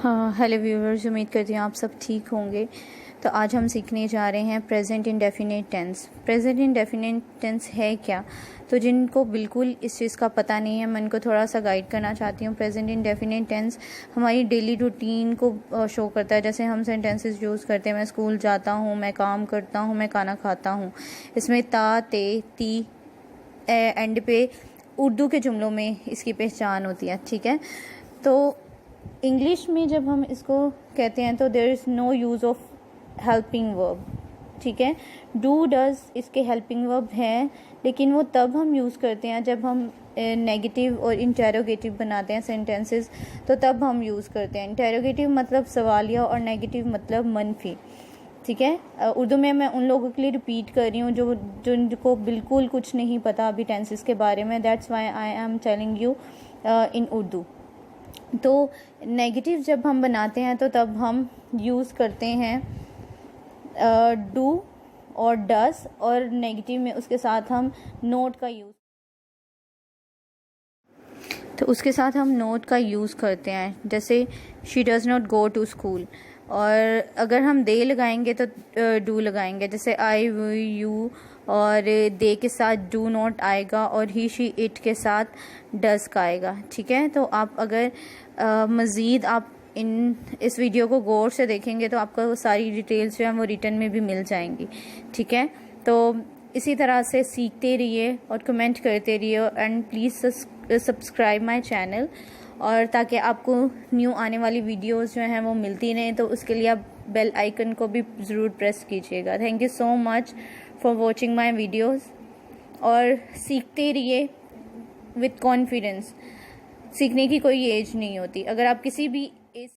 हाँ, hello viewers, उम्मीद करती हूँ आप सब ठीक होंगे। तो आज हम सीखने जा रहे हैं present indefinite tense. Present indefinite tense है क्या? तो जिनको बिल्कुल इस चीज़ का पता नहीं है, मैं उनको थोड़ा सा गाइड करना चाहती हूँ। प्रेजेंट इंडेफिनिट टेंस हमारी डेली रूटीन को शो करता है। जैसे हम सेंटेंसेस यूज़ करते हैं, मैं स्कूल जाता हूँ, मैं काम करता हूँ, मैं खाना खाता हूँ। इसमें ता, ते, ती एंड पे उर्दू के जुमलों में इसकी पहचान होती है। ठीक है, तो इंग्लिश में जब हम इसको कहते हैं तो there is no use of helping verb. ठीक है, डू डज इसके हेल्पिंग वर्ब हैं, लेकिन वो तब हम यूज़ करते हैं जब हम नेगेटिव और इंटेरोगेटिव बनाते हैं सेंटेंसेस, तो तब हम यूज़ करते हैं। इंटेरोगेटिव मतलब सवालिया और नेगेटिव मतलब मनफी। ठीक है, उर्दू में मैं उन लोगों के लिए रिपीट कर रही हूँ जो जिनको बिल्कुल कुछ नहीं पता अभी टेंसेस के बारे में। That's why I am telling you in Urdu. तो नेगेटिव जब हम बनाते हैं तो तब हम यूज़ करते हैं डू और डस, और नेगेटिव में उसके साथ हम नोट का यूज़ करते हैं। जैसे she does not go to school, और अगर हम दे लगाएंगे तो डू लगाएंगे। जैसे आई, वी, यू और दे के साथ डू नॉट आएगा, और ही, शी, इट के साथ डस का आएगा। ठीक है, तो आप अगर मज़ीद आप इस वीडियो को गौर से देखेंगे तो आपको वो सारी डिटेल्स जो है वो रिटर्न में भी मिल जाएंगी। ठीक है, तो इसी तरह से सीखते रहिए और कमेंट करते रहिए, and please subscribe my channel, और ताकि आपको न्यू आने वाली वीडियोस जो हैं वो मिलती रहें। तो उसके लिए आप बेल आइकन को भी ज़रूर प्रेस कीजिएगा। Thank you so much for watching my videos, और सीखते रहिए विथ कॉन्फिडेंस। सीखने की कोई एज नहीं होती। अगर आप किसी भी